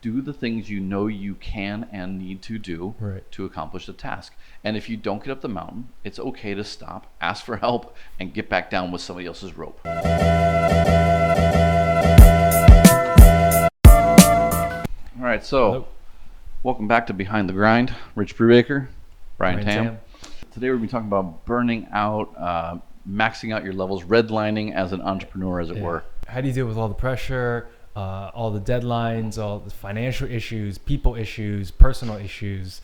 do the things you know you can and need to do Right. to accomplish the task. And if you don't get up the mountain, it's okay to stop, ask for help, and get back down with somebody else's rope. All right, so Hello. welcome back to Behind the Grind. Rich Brubaker, Brian Brian Tam. Tam. Today we're going to be talking about burning out, maxing out your levels, redlining as an entrepreneur, as it were. How do you deal with all the pressure, all the deadlines, all the financial issues, people issues, personal issues,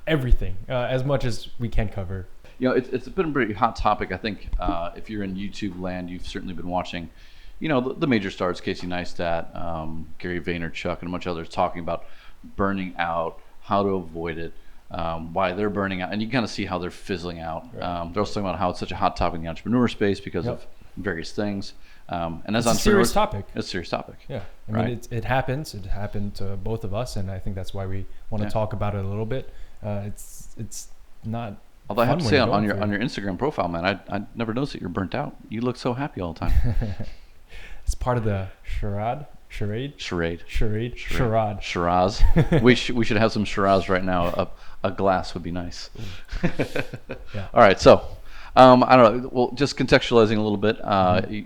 everything, as much as we can cover. You know, it's been a pretty hot topic. I think if you're in YouTube land, you've certainly been watching, you know, the major stars, Casey Neistat, Gary Vaynerchuk, and a bunch of others talking about burning out, how to avoid it, why they're burning out, and you kind of see how they're fizzling out. Right. They're also talking about how it's such a hot topic in the entrepreneur space because of various things. And as It's a serious entrepreneurs, topic. it's a serious topic. Yeah, I Right. mean, it happens. It happened to both of us, and I think that's why we want to talk about it a little bit. It's not. Although I have fun to when say you're on going your through Instagram profile, man, I never noticed that you're burnt out. You look so happy all the time. it's part of the charade. Charade. Shiraz. we should have some Shiraz right now. A glass would be nice. Yeah. All right, so I don't know. Well, just contextualizing a little bit.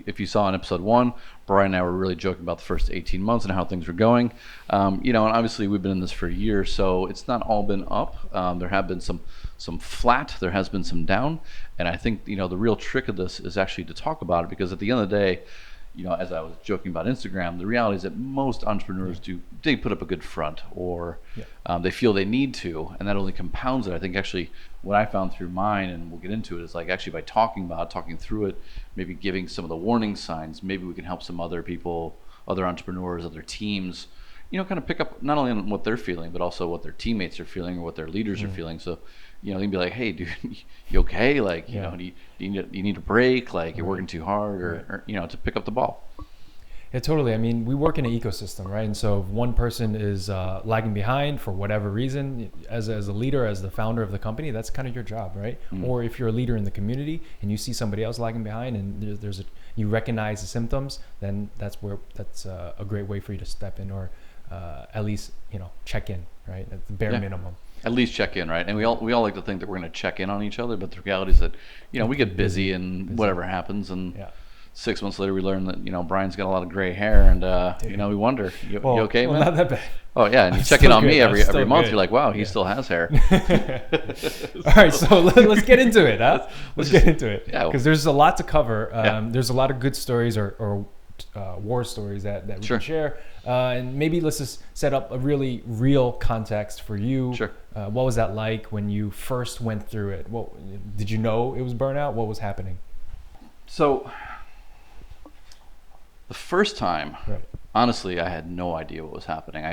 If you saw in episode 1, Brian and I were really joking about the first 18 months and how things were going. You know, and obviously we've been in this for a year, so it's not all been up. There have been some flat. There has been some down, and I think, you know, the real trick of this is actually to talk about it, because at the end of the day, you know, as I was joking about Instagram, the reality is that most entrepreneurs they put up a good front, or they feel they need to, and that only compounds it. I think actually what I found through mine, and we'll get into it, is like actually by talking through it, maybe giving some of the warning signs, maybe we can help some other people, other entrepreneurs, other teams, you know, kind of pick up not only on what they're feeling, but also what their teammates are feeling or what their leaders are feeling. So, you know, they can be like, hey, dude, you okay? Like, you know, do you need a break? Like, you're working too hard, or, you know, to pick up the ball. Yeah, totally. I mean, we work in an ecosystem, right? And so if one person is lagging behind for whatever reason, as a leader, as the founder of the company, that's kind of your job, right? Or if you're a leader in the community and you see somebody else lagging behind, and you recognize the symptoms, then that's a great way for you to step in, or at least, you know, check in, right? At the bare minimum. At least check in, right? And we all like to think that we're going to check in on each other, but the reality is that, you know, we get busy and whatever happens, and 6 months later we learn that, you know, Brian's got a lot of gray hair, and you know, we wonder, you okay, man? Not that bad. Oh yeah, and you check in on me every month. You're like, wow, he still has hair. All right, so let's get into it, huh? Let's get into it. Yeah. Because there's a lot to cover. There's a lot of good stories or war stories that we can share. And maybe let's just set up a really real context for you. Sure. What was that like when you first went through it? What did you know it was burnout? What was happening? So the first time, honestly, I had no idea what was happening.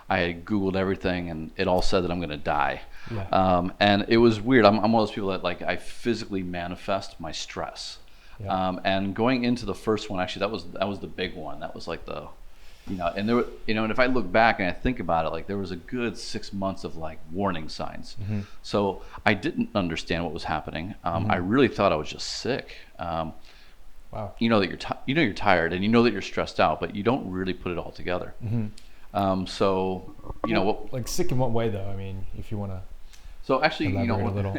I had Googled everything, and it all said that I'm going to die. Yeah. And it was weird. I'm one of those people that, like, I physically manifest my stress. Yeah. And going into the first one, actually, that was the big one. That was like the, you know, and there were, you know, and if I look back and I think about it, like, there was a good 6 months of like warning signs. So I didn't understand what was happening. I really thought I was just sick. Wow. You know that you're tired, and you know that you're stressed out, but you don't really put it all together. So, you know, like sick in what way though? I mean, if you want to. So actually, you know, a little.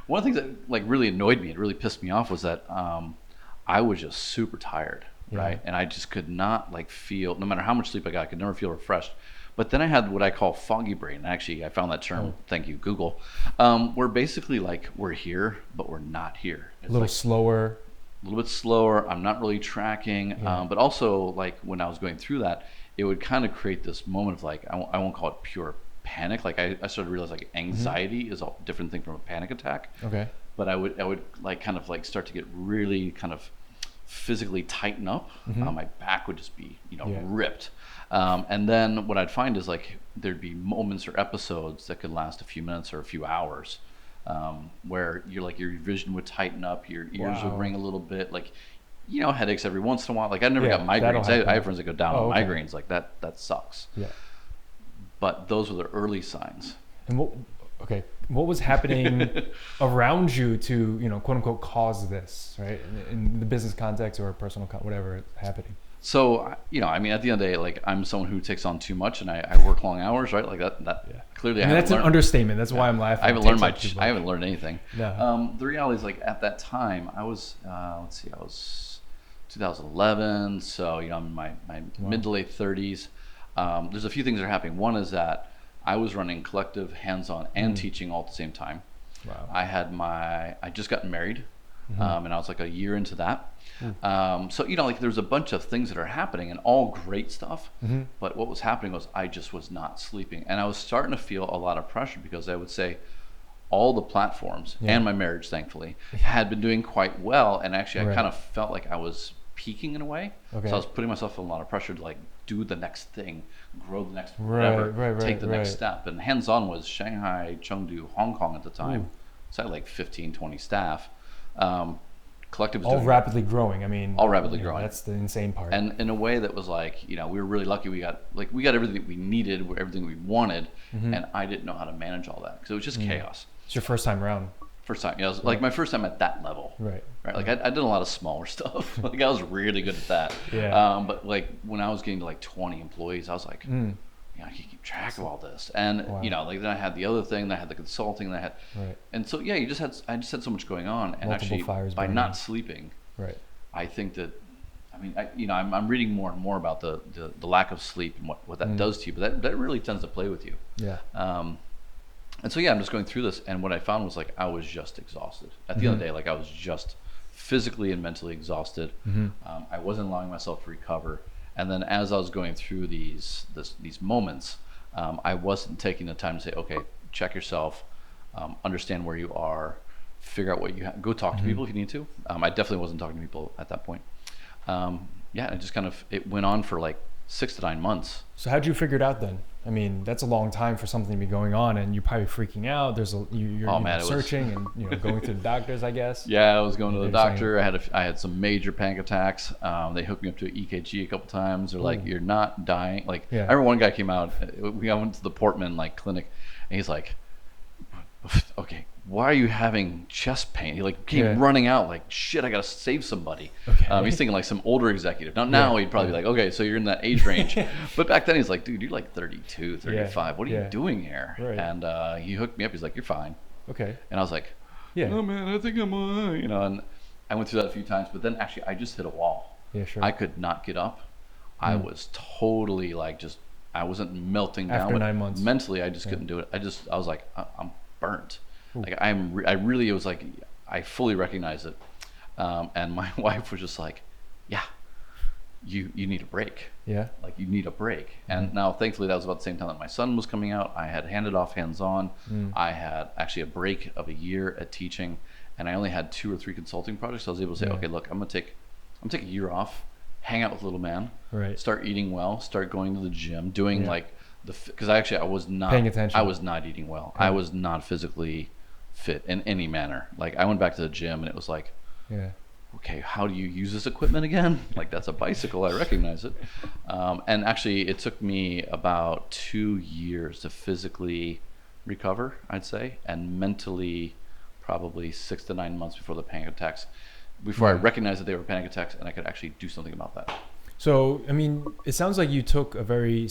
one of the things that like really annoyed me, it really pissed me off, was that I was just super tired, right? And I just could not like feel, no matter how much sleep I got, I could never feel refreshed. But then I had what I call foggy brain. Actually, I found that term. Thank you, Google. We're basically like, we're here, but we're not here. It's a little like, slower. A little bit slower. I'm not really tracking. But also, like, when I was going through that, it would kind of create this moment of like, I won't call it pure panic. Like, I started to realize like anxiety is a different thing from a panic attack. Okay. But I would like kind of like start to get really kind of physically tighten up. My back would just be, you know, ripped. And then what I'd find is like there'd be moments or episodes that could last a few minutes or a few hours, where you're like, your vision would tighten up, your ears would ring a little bit, like, you know, headaches every once in a while. Like, I never got migraines. I have friends that go down on migraines. Like, that sucks. Yeah. But those were the early signs. And what was happening around you to, you know, quote unquote, cause this, right? In the business context or personal, whatever is happening. So, I mean, at the end of the day, like I'm someone who takes on too much, and I work long hours, right? Like that Yeah. clearly I I mean, haven't that's an learned. understatement. That's why I'm laughing. I haven't It learned takes up too I much. haven't learned anything. No. The reality is, like at that time, I was let's see, I was 2011, so I'm in my mid to late 30s. There's a few things that are happening. One is that I was running collective, hands-on, and teaching all at the same time. Wow. I just got married, and I was like a year into that. So like there's a bunch of things that are happening and all great stuff. But what was happening was I just was not sleeping, and I was starting to feel a lot of pressure because I would say all the platforms and my marriage, thankfully, had been doing quite well, and actually I kind of felt like I was peaking in a way. Okay. So I was putting myself in a lot of pressure to like do the next thing, grow the next whatever, take the next step. And hands-on was Shanghai, Chengdu, Hong Kong at the time. So I had like 15, 20 staff. Collective was all rapidly growing. I mean, all rapidly growing. That's the insane part. And in a way that was like, we were really lucky. We got everything we needed, everything we wanted, and I didn't know how to manage all that because it was just chaos. It's your first time around. First time, it was like my first time at that level. Right. Like I did a lot of smaller stuff. Like I was really good at that. Yeah. But like when I was getting to like 20 employees, I was like, I can keep track of all this. And like then I had the other thing, then I had the consulting, then I had, and so I just had so much going on, and multiple actually fires by burning. not sleeping, I think that, I mean, I'm reading more and more about the lack of sleep and what that does to you, but that really tends to play with you. Yeah. And so I'm just going through this, and what I found was like I was just exhausted. At the end of the day, like I was just physically and mentally exhausted. I wasn't allowing myself to recover. And then as I was going through these moments, I wasn't taking the time to say, okay, check yourself, understand where you are, figure out what you have, go talk to people if you need to. I definitely wasn't talking to people at that point. It just it went on for like 6 to 9 months. So how'd you figure it out then? I mean, that's a long time for something to be going on, and you're probably freaking out. You're searching and going to the doctors, I guess. Yeah, I was going to the doctor. I had some major panic attacks. They hooked me up to an EKG a couple times. They're like, "You're not dying." Like, I remember one guy came out. We went to the Portman clinic, and he's like, "Okay, why are you having chest pain?" He came running out like, "Shit, I gotta save somebody." Okay. He's thinking like some older executive. Now he'd probably be like, "Okay, so you're in that age range," but back then he's like, "Dude, you're like 32, 35. What are you doing here?" Right. And he hooked me up. He's like, "You're fine." Okay. And I was like, "Oh man, I think I'm And I went through that a few times, but then actually I just hit a wall. Yeah, sure. I could not get up. I was totally I wasn't melting down. After 9 months. Mentally, I just couldn't do it. I was like, I'm burnt. Like it was like I fully recognized it, and my wife was just like, "Yeah, you need a break. Yeah, like you need a break." And now, thankfully, that was about the same time that my son was coming out. I had handed off hands-on. I had actually a break of a year at teaching, and I only had 2 or 3 consulting projects. So I was able to say, "Okay, look, I'm gonna take a year off, hang out with little man, start eating well, start going to the gym, doing because I was not paying attention. I was not eating well. I was not physically fit in any manner. Like I went back to the gym and it was like, okay, how do you use this equipment again? Like that's a bicycle, I recognize it. And actually it took me about 2 years to physically recover, I'd say, and mentally probably 6 to 9 months before the panic attacks, before I recognized that they were panic attacks and I could actually do something about that. So, I mean, it sounds like you took a very,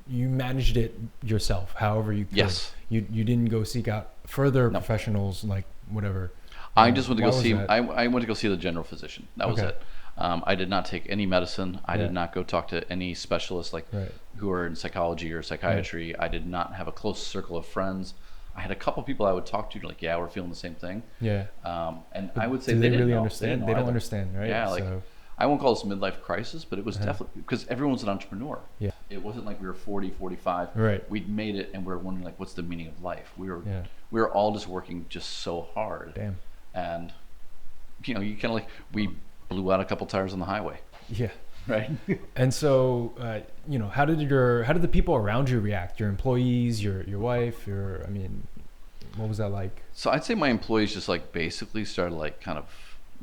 you managed it yourself, however you could. Yes. You didn't go seek out further professionals, like whatever. I just went to go see, I went to go see the general physician. That was it. I did not take any medicine. I did not go talk to any specialists who are in psychology or psychiatry. I did not have a close circle of friends. I had a couple people I would talk to, like, we're feeling the same thing. Yeah. And I would say they didn't really know. understand. They don't understand, right? Yeah, like I won't call this a midlife crisis, but it was definitely because everyone's an entrepreneur. Yeah. It wasn't like we were 40, 45. Right. We'd made it, and we were wondering like, what's the meaning of life? We were all just working just so hard. Damn. And you kind of we blew out a couple tires on the highway. Yeah. Right. And so, how did the people around you react? Your employees, your wife, what was that like? So I'd say my employees just basically started kind of,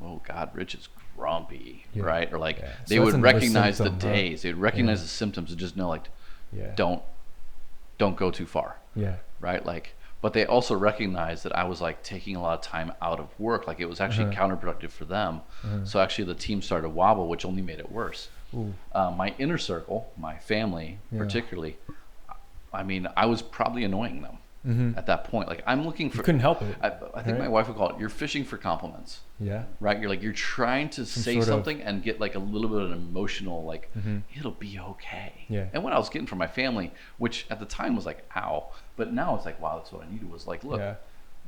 oh God, Rich is grumpy, right? Or they would recognize the days, they'd recognize the symptoms and just know don't go too far. Yeah. Right. but they also recognized that I was like taking a lot of time out of work. Like it was actually counterproductive for them. So actually the team started to wobble, which only made it worse. My inner circle, my family particularly, I mean, I was probably annoying them at that point. Like I'm looking for, You couldn't help it. I think my wife would call it, you're fishing for compliments. Yeah. Right? You're like, you're trying to say something and get like a little bit of an emotional, like, it'll be okay. Yeah. And what I was getting from my family, which at the time was like, ow. But now it's like, wow, that's what I needed, was like, look,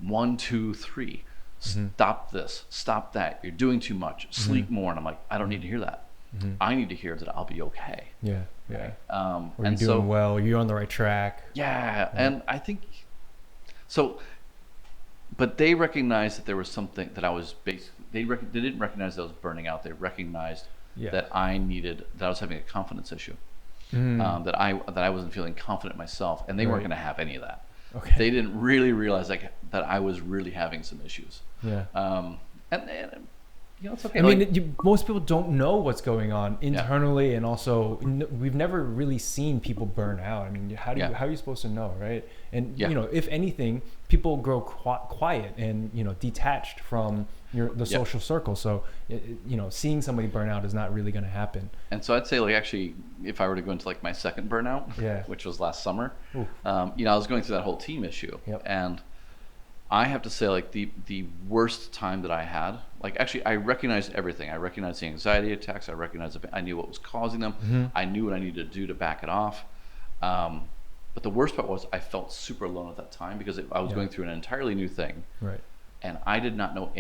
1, 2, 3, stop this, stop that. You're doing too much. Sleep more. And I'm like, I don't need to hear that. I need to hear that I'll be okay. Yeah. Yeah. Or you're doing well. You're on the right track. Yeah. And I think, so, but they recognized that there was something that I was basically, they didn't recognize that I was burning out. They recognized that I was having a confidence issue, that I wasn't feeling confident myself, and they weren't going to have any of that. Okay. They didn't really realize like that I was really having some issues. Yeah. And you know, it's okay. I mean, most people don't know what's going on internally, and also we've never really seen people burn out. I mean, how are you supposed to know, right? And you know, if anything, people grow quiet and detached from the social circle. So seeing somebody burn out is not really going to happen. And so I'd say, like, actually, if I were to go into like my second burnout, which was last summer, I was going through that whole team issue, and I have to say, like, the worst time that I had, like, actually, I recognized everything. I recognized the anxiety attacks. I knew what was causing them. I knew what I needed to do to back it off. But the worst part was I felt super alone at that time because I was going through an entirely new thing. Right. And I did not know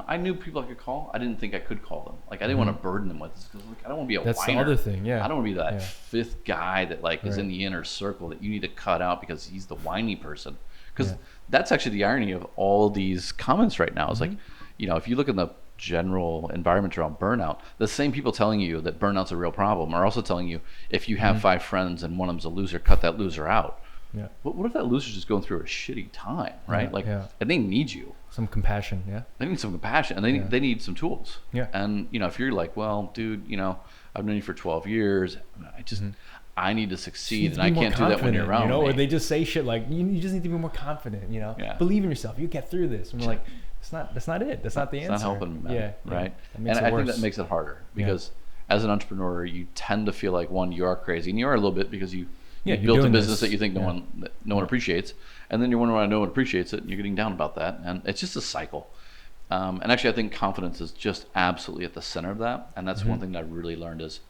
I knew people I could call. I didn't think I could call them. Like, I didn't want to burden them with this because, like, I don't want to be a whiner. That's the other thing, I don't want to be that fifth guy that, like, is in the inner circle that you need to cut out because he's the whiny person. Because that's actually the irony of all these comments right now. Is like, if you look in the general environment around burnout, the same people telling you that burnout's a real problem are also telling you if you have 5 friends and one of them's a loser, cut that loser out. Yeah. What if that loser's just going through a shitty time, right? And they need you. Some compassion, They need some compassion, and they need some tools. Yeah. And if you're like, well, dude, I've known you for 12 years, I need to succeed, and I can't do that when you're around me. Or they just say shit like, you just need to be more confident, Believe in yourself, you get through this. And we're like, that's not it. That's not the answer. It's not helping me, man. Right? And I think that makes it harder because as an entrepreneur, you tend to feel like, one, you are crazy, and you are a little bit because you built a business that you think no one appreciates, and then you're wondering why no one appreciates it, and you're getting down about that, and it's just a cycle. And actually, I think confidence is just absolutely at the center of that, and that's one thing that I really learned is,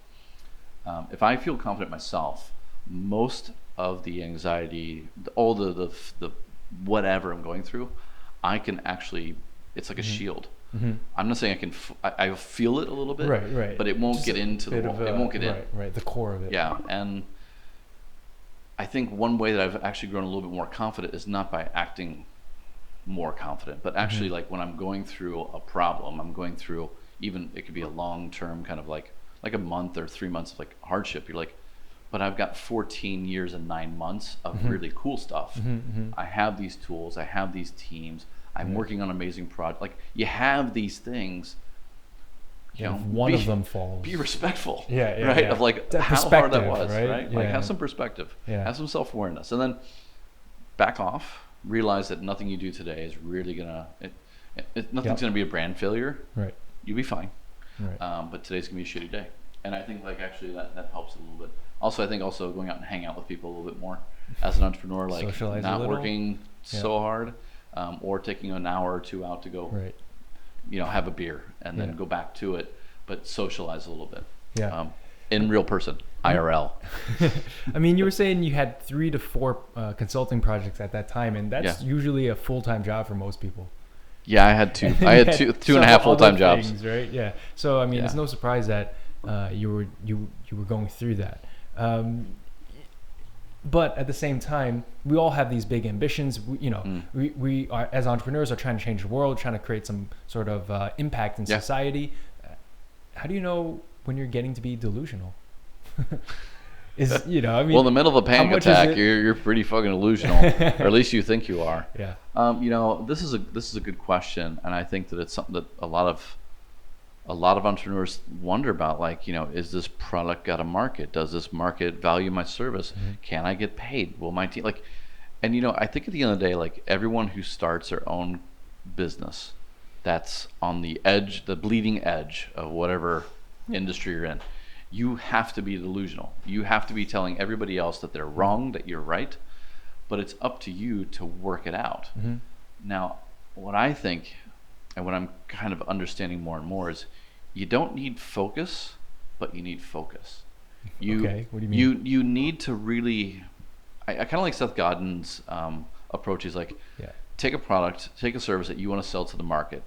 if I feel confident myself, most of the anxiety, all the whatever I'm going through, I can actually, it's like a shield. I'm not saying I feel it a little bit, right. But it won't just get into it won't get in. Right, the core of it. Yeah, and I think one way that I've actually grown a little bit more confident is not by acting more confident, but actually like when I'm going through a problem, I'm going through, even it could be a long-term kind of like a month or 3 months of like hardship. You're like, but I've got 14 years and 9 months of really cool stuff. I have these tools, I have these teams, I'm working on amazing projects. Like, you have these things. One of them falls. Be respectful. Right? Yeah. Of like that how hard that was, right? Yeah. Like, have some perspective. Yeah. Have some self-awareness, and then back off. Realize that nothing you do today is really nothing's gonna be a brand failure. Right. You'll be fine. Right. But today's gonna be a shitty day, and I think like actually that helps a little bit. Also, I think also going out and hang out with people a little bit more as an entrepreneur, like socialize not working so hard, or taking an hour or 2 out to go. Right. Have a beer and then go back to it, but socialize a little bit. Yeah. In real person, IRL. I mean, you were saying you had 3 to 4 consulting projects at that time, and that's usually a full-time job for most people. Yeah, I had two. I had two and a half full-time jobs. Things, right? Yeah. So I mean, it's no surprise that you were going through that. But at the same time, we all have these big ambitions. We are, as entrepreneurs, are trying to change the world, trying to create some sort of impact in society. How do you know when you're getting to be delusional? I mean, well, in the middle of a panic attack, you're pretty fucking delusional, or at least you think you are. Yeah. This is a good question, and I think that it's something that a lot of entrepreneurs wonder about. Like, is this product got a market? Does this market value my service? Can I get paid? Will my team And I think at the end of the day, like everyone who starts their own business that's on the edge, the bleeding edge of whatever industry you're in, you have to be delusional. You have to be telling everybody else that they're wrong, that you're right, but it's up to you to work it out. Now, what I think, and what I'm kind of understanding more and more, is you don't need focus, but you need focus. Okay, what do you mean? You need to really, I kind of like Seth Godin's approach. He's like, take a product, take a service that you want to sell to the market.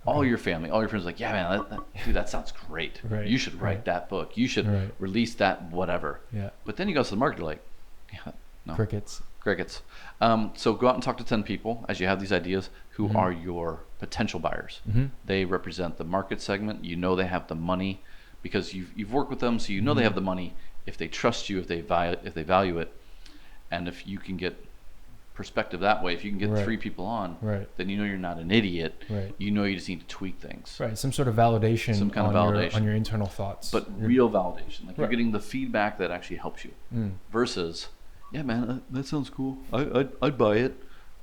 All your family, all your friends are like, yeah, man, dude, that sounds great. Right, You should write that book. You should release that whatever. Yeah. But then you go to the market, you're like, yeah, no. Crickets. So go out and talk to 10 people as you have these ideas who are your potential buyers. They represent the market segment. You know they have the money because you've worked with them, so you know they have the money if they trust you, if they value it, and if you can get perspective that way. If you can get 3 people on, then you know you're not an idiot. You know you just need to tweak things. Some sort of validation, on your internal thoughts. But real validation, like you're getting the feedback that actually helps you. Versus, yeah, man, that sounds cool. I'd buy it.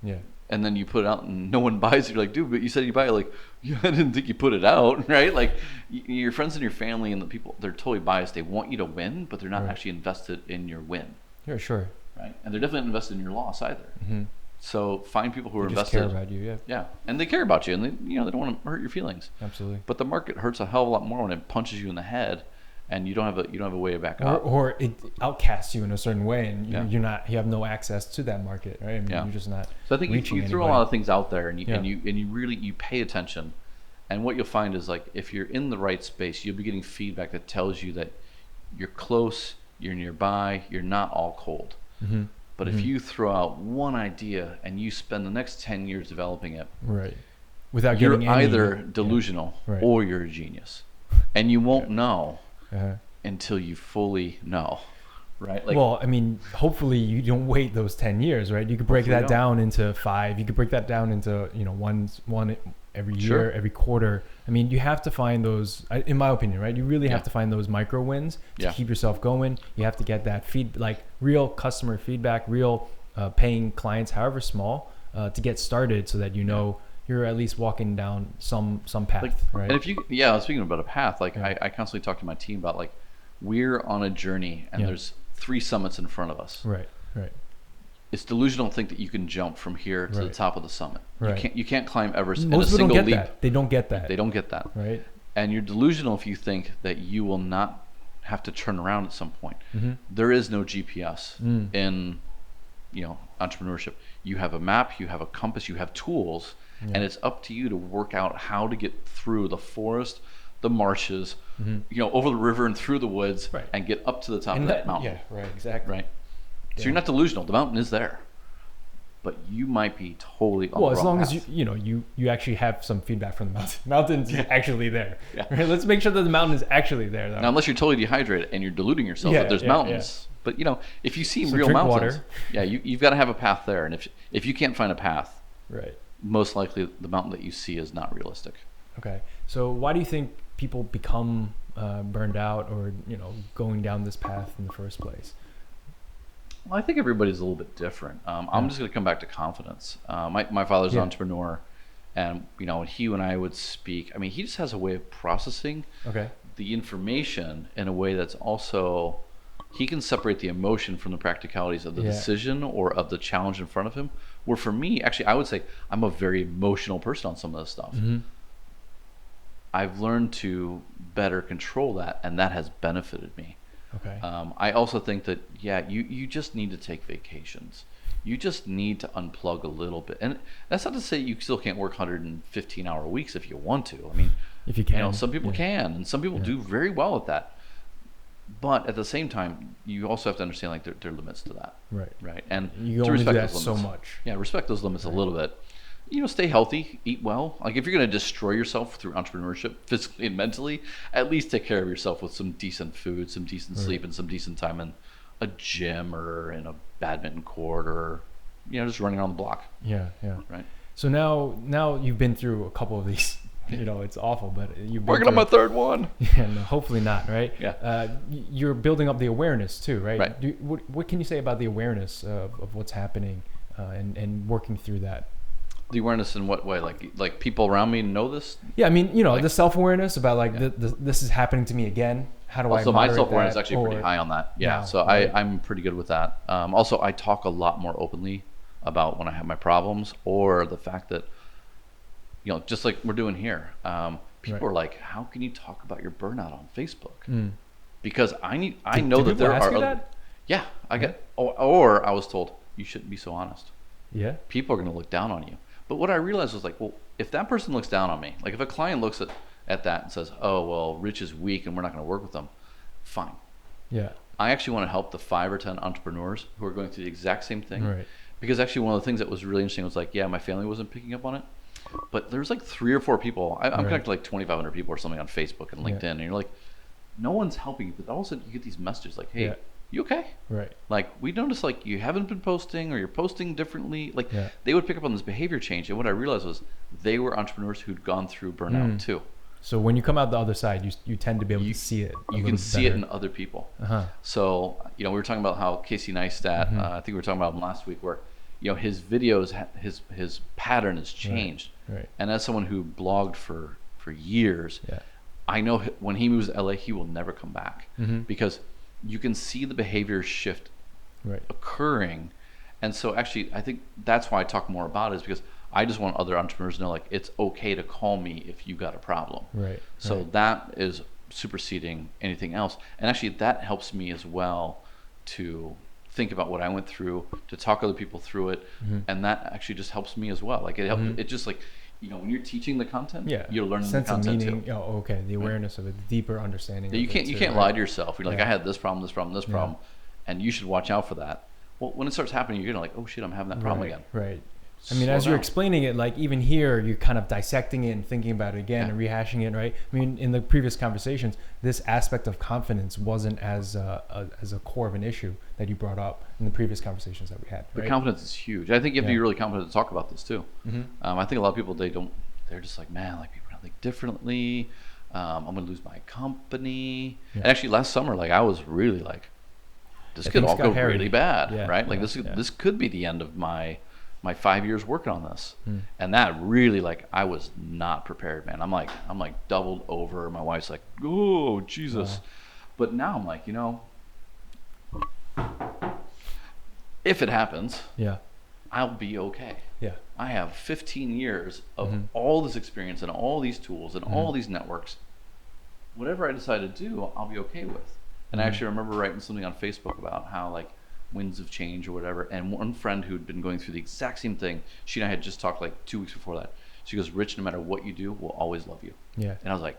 Yeah. And then you put it out and no one buys it. You're like, dude, but you said you buy it. Like, yeah, I didn't think you put it out, right? Like, your friends and your family and the people, they're totally biased. They want you to win, but they're not actually invested in your win. Yeah, sure. Right? And they're definitely not invested in your loss either. So find people who are they invested. Just care about you, yeah, and they care about you, and they don't want to hurt your feelings. Absolutely. But the market hurts a hell of a lot more when it punches you in the head, and you don't have a way to back up. Or it outcasts you in a certain way, and you have no access to that market, right? I mean, you're just not. So I think you throw a lot of things out there, and you really pay attention, and what you'll find is, like, if you're in the right space, you'll be getting feedback that tells you that you're close, you're nearby, you're not all cold. But if you throw out one idea and you spend the next 10 years developing it, without you're getting either delusional or you're a genius, and you won't know until you fully know, right? Like, well, I mean, hopefully you don't wait those 10 years, right? You could break that down into 5. You could break that down into one every year, every quarter. I mean, you have to find those, in my opinion, right? You really have to find those micro wins to keep yourself going. You have to get that real customer feedback, real paying clients, however small, to get started, so that you're at least walking down some path, right? And if speaking about a path, like I constantly talk to my team about, like, we're on a journey and there's 3 summits in front of us. Right. It's delusional to think that you can jump from here to the top of the summit. You can't climb Everest in a Most people single don't get leap. that. They don't get that. They don't get that. Right. And you're delusional if you think that you will not have to turn around at some point. There is no GPS in entrepreneurship. You have a map, you have a compass, you have tools, and it's up to you to work out how to get through the forest, the marshes, over the river and through the woods, and get up to the top of that mountain. Yeah, right, exactly. Right. So you're not delusional. The mountain is there, but you might be totally on the wrong as long path. as you actually have some feedback from the mountain. Mountain's actually there. Right? Let's make sure that the mountain is actually there, though. Now, unless you're totally dehydrated and you're deluding yourself that there's mountains. But if you see real drink mountains, water. you've got to have a path there. And if you can't find a path, right, most likely the mountain that you see is not realistic. Okay. So why do you think people become burned out, or going down this path in the first place? Well, I think everybody's a little bit different. I'm just going to come back to confidence. My father's an entrepreneur, and when he and I would speak, I mean, he just has a way of processing the information in a way that's also, he can separate the emotion from the practicalities of the decision or of the challenge in front of him. Where for me, actually, I would say I'm a very emotional person on some of this stuff. I've learned to better control that, and that has benefited me. Okay. I also think that you just need to take vacations. You just need to unplug a little bit, and that's not to say you still can't work 115-hour weeks if you want to. I mean, if you can, some people can, and some people do very well at that. But at the same time, you also have to understand, like, there are limits to that. Right. And you to only respect do that those so limits. much. Yeah, respect those limits a little bit. Stay healthy, eat well. Like, if you're going to destroy yourself through entrepreneurship, physically and mentally, at least take care of yourself with some decent food, some decent sleep, and some decent time in a gym or in a badminton court, or just running around the block. Yeah. Right. So now you've been through a couple of these you know, it's awful, but you've been Working on through my third one. Yeah, no, hopefully not, right? Yeah. You're building up the awareness too, right? Right. What can you say about the awareness of what's happening and working through that? The awareness in what way? Like people around me know this? Yeah, I mean, you know, Like- the self-awareness about like Yeah. this is happening to me again. How do I Also, my moderate self-awareness is that? actually pretty Or- high on that. Yeah, Wow, so right. I'm pretty good with that. Also, I talk a lot more openly about when I have my problems, or the fact that, you know, just like we're doing here. People Right. are like, "How can you talk about your burnout on Facebook?" Mm. Because I Do- know do that people there ask are. you that? Yeah, I get. Or I was told you shouldn't be so honest. Yeah. People are going to look down on you. But what I realized was like, well, if that person looks down on me, like if a client looks at that and says, "Oh, well, Rich is weak and we're not going to work with them," fine. Yeah. I actually want to help the 5 or 10 entrepreneurs who are going through the exact same thing. Right. Because actually one of the things that was really interesting was like, yeah, my family wasn't picking up on it, but there's like 3 or 4 people. I'm Right. connected to like 2,500 people or something on Facebook and Yeah. LinkedIn, and you're like, no one's helping you. But all of a sudden you get these messages like, hey, Yeah. you okay? Right. Like, we noticed like you haven't been posting, or you're posting differently. Like, Yeah. they would pick up on this behavior change. And what I realized was they were entrepreneurs who'd gone through burnout too. So when you come out the other side, you tend to be able to see it. You can see it in other people. Uh-huh. So, you know, we were talking about how Casey Neistat, I think we were talking about him last week, where, you know, his videos, his pattern has changed. Right. And as someone who blogged for years, Yeah. I know when he moves to LA, he will never come back, Mhm. because you can see the behavior shift Right. occurring. And so actually, I think that's why I talk more about it, is because I just want other entrepreneurs to know, like, it's okay to call me if you got a problem. Right. So right. that is superseding anything else. And actually that helps me as well to think about what I went through, to talk other people through it. And that actually just helps me as well. Like it helps, it just like, you know, when you're teaching the content, Yeah. you're learning sense the content of meaning. too. Oh, okay. The awareness of it, the deeper understanding. Yeah, of you can't it you too, can't right? lie to yourself. You're like, Yeah. I had this problem, this Yeah. problem, and you should watch out for that. Well, when it starts happening, you're gonna like, oh shit, I'm having that problem Right. again. Right. I mean, Slow as you're down. explaining it, like even here, you're kind of dissecting it and thinking about it again and rehashing it, right? I mean, in the previous conversations, this aspect of confidence wasn't as a core of an issue that you brought up in the previous conversations that we had. But Right? confidence is huge. I think you have to be really confident to talk about this too. Mhm. I think a lot of people, they're just like, man, like people are gonna think differently. I'm gonna lose my company. Yeah. And actually, last summer, like I was really like, this Yeah, could things all got go hairy. really bad, Yeah, right? Like yeah. this could be the end of my 5 years working on this. Mm. And that really, like, I was not prepared, man. I'm like doubled over. My wife's like, oh Jesus. Wow. But now I'm like, you know, if it happens, Yeah. I'll be okay. Yeah. I have 15 years of Mhm. all this experience and all these tools and all these networks. Whatever I decide to do, I'll be okay with. And I actually remember writing something on Facebook about how, like, winds of change or whatever. And one friend who'd been going through the exact same thing, she and I had just talked like 2 weeks before that. She goes, Rich, no matter what you do, we'll always love you. Yeah. And I was like,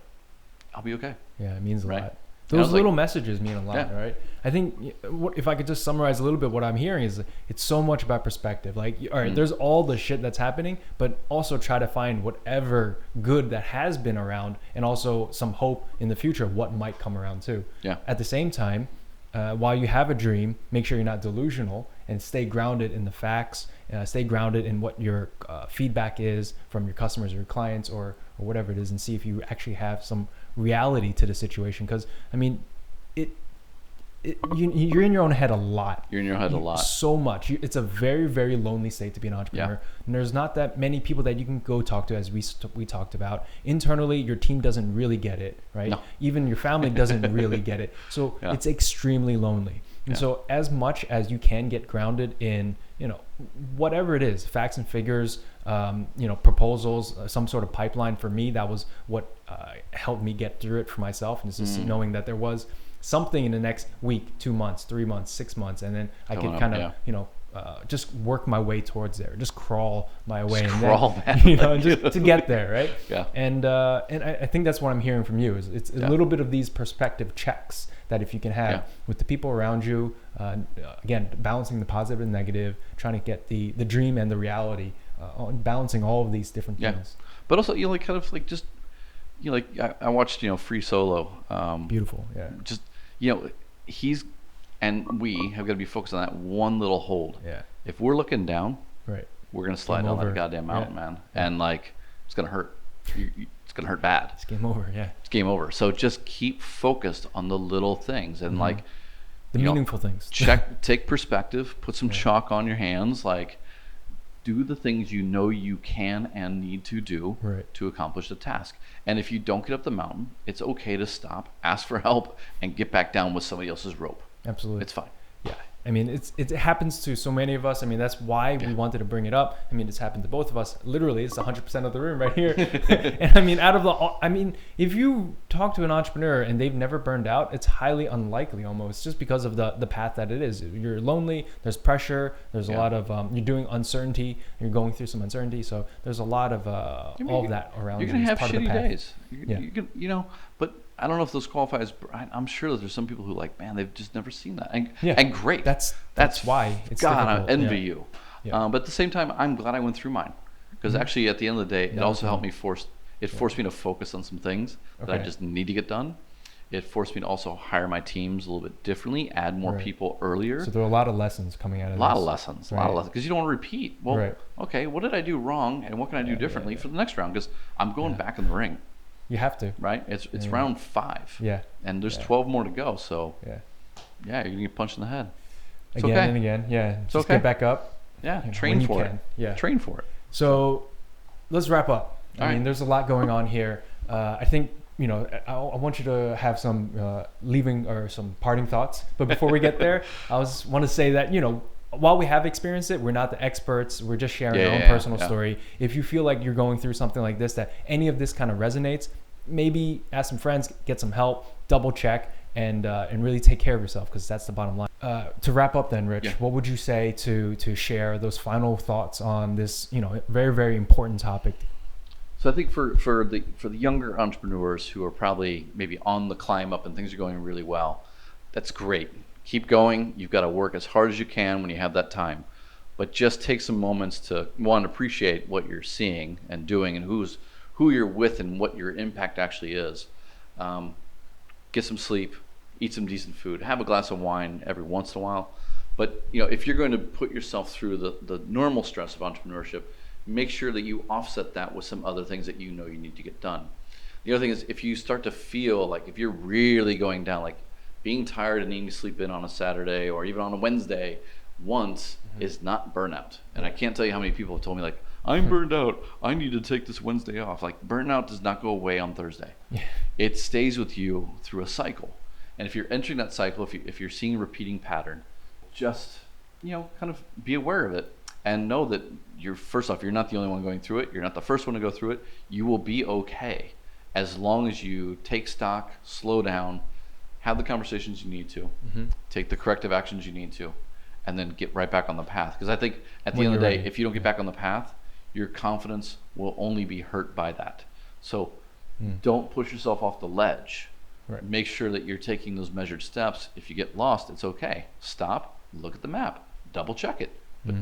I'll be okay. Yeah, it means a Right. lot. And I Those was like- little messages mean a lot, Yeah. right? I think if I could just summarize a little bit, what I'm hearing is it's so much about perspective. Like, all right, there's all the shit that's happening, but also try to find whatever good that has been around, and also some hope in the future of what might come around too. Yeah. At the same time, while you have a dream, make sure you're not delusional and stay grounded in the facts. Stay grounded in what your feedback is from your customers or your clients or whatever it is, and see if you actually have some reality to the situation. Because I mean, you're in your own head a lot. You're in your head a lot. So much. It's a very, very lonely state to be an entrepreneur. Yeah. And there's not that many people that you can go talk to, as we talked about. Internally, your team doesn't really get it, right? No. Even your family doesn't really get it. So Yeah. it's extremely lonely. And Yeah. so as much as you can get grounded in, whatever it is, facts and figures, proposals, some sort of pipeline. For me, that was what helped me get through it for myself. And it's just knowing that there was something in the next week, 2 months, 3 months, 6 months, and then I could kind of, just work my way towards there, just crawl my way, just to get there, right? Yeah. And I think that's what I'm hearing from you is it's a little bit of these perspective checks that if you can have with the people around you, again, balancing the positive and negative, trying to get the dream and the reality, balancing all of these different things. But also, I watched, Free Solo. Beautiful, yeah. Just, he's, and we have got to be focused on that one little hold. Yeah. If we're looking down, Right. we're going to slide down that goddamn mountain, man. Yeah. And like, it's going to hurt. it's gonna hurt bad. It's game over. Yeah. It's game over. So just keep focused on the little things and like The meaningful things. take perspective, put some chalk on your hands, like do the things you know you can and need to do to accomplish the task. And if you don't get up the mountain, it's okay to stop, ask for help, and get back down with somebody else's rope. Absolutely. It's fine. Yeah. I mean, it happens to so many of us. I mean, that's why we wanted to bring it up. I mean, it's happened to both of us. Literally, it's 100% of the room right here. And I mean, if you talk to an entrepreneur and they've never burned out, it's highly unlikely almost, just because of the path that it is. You're lonely, there's pressure, there's a lot of, you're doing uncertainty, you're going through some uncertainty. So there's a lot of all of that around you. You're going to have shitty days. Yeah. But I don't know if those qualify as, I'm sure that there's some people who like, man, they've just never seen that. And great. That's why it's God, difficult. I envy you. Yeah. But at the same time, I'm glad I went through mine. Because actually, at the end of the day, it also helped me forced me to focus on some things that I just need to get done. It forced me to also hire my teams a little bit differently, add more people earlier. So there are a lot of lessons coming out of this. A lot of lessons, because you don't want to repeat. Well, okay, what did I do wrong, and what can I do differently for the next round? Because I'm going back in the ring. You have to. Right? It's round 5. Yeah. And there's 12 more to go, so you're going to get punched in the head. It's again okay. and again. Yeah. It's Just okay. get back up. Yeah. Train for it. Yeah. Train for it. So let's wrap up. I mean, there's a lot going on here. I think, I want you to have some leaving or some parting thoughts. But before we get there, I want to say that, while we have experienced it, we're not the experts. We're just sharing our own personal story. If you feel like you're going through something like this, that any of this kind of resonates, maybe ask some friends, get some help, double check, and really take care of yourself, because that's the bottom line. To wrap up then, Rich, what would you say to share those final thoughts on this, very, very important topic? So I think for the younger entrepreneurs who are probably maybe on the climb up and things are going really well, that's great. Keep going. You've got to work as hard as you can when you have that time. But just take some moments to, one, appreciate what you're seeing and doing and who you're with and what your impact actually is. Get some sleep, eat some decent food, have a glass of wine every once in a while. But if you're going to put yourself through the normal stress of entrepreneurship, make sure that you offset that with some other things that you need to get done. The other thing is, if you start to feel like, if you're really going down, like being tired and needing to sleep in on a Saturday or even on a Wednesday once is not burnout. And I can't tell you how many people have told me, like, I'm burned out, I need to take this Wednesday off. Like, burnout does not go away on Thursday. It stays with you through a cycle. And if you're entering that cycle, if you're seeing a repeating pattern, just kind of be aware of it and know that first off, you're not the only one going through it. You're not the first one to go through it. You will be okay as long as you take stock, slow down, have the conversations you need to, take the corrective actions you need to, and then get right back on the path. Because I think at the end of the day, if you don't get back on the path, your confidence will only be hurt by that. So don't push yourself off the ledge. Make sure that you're taking those measured steps. If you get lost, it's okay. Stop, look at the map, double check it, but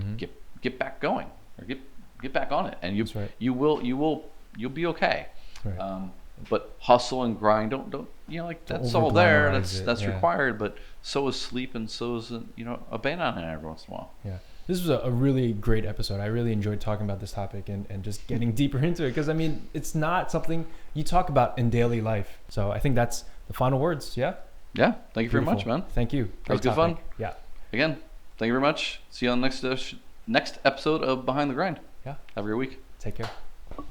get back going, or get back on it, and you'll be okay. But hustle and grind, don't that's all there. That's required. But so is sleep, and so is a banana every once in a while. Yeah, this was a really great episode. I really enjoyed talking about this topic and just getting deeper into it, because I mean, it's not something you talk about in daily life. So I think that's the final words. Yeah. Yeah. Thank you very much, man. Thank you. That was good fun. Yeah. Again, thank you very much. See you on the next episode of Behind the Grind. Yeah. Have a great week. Take care.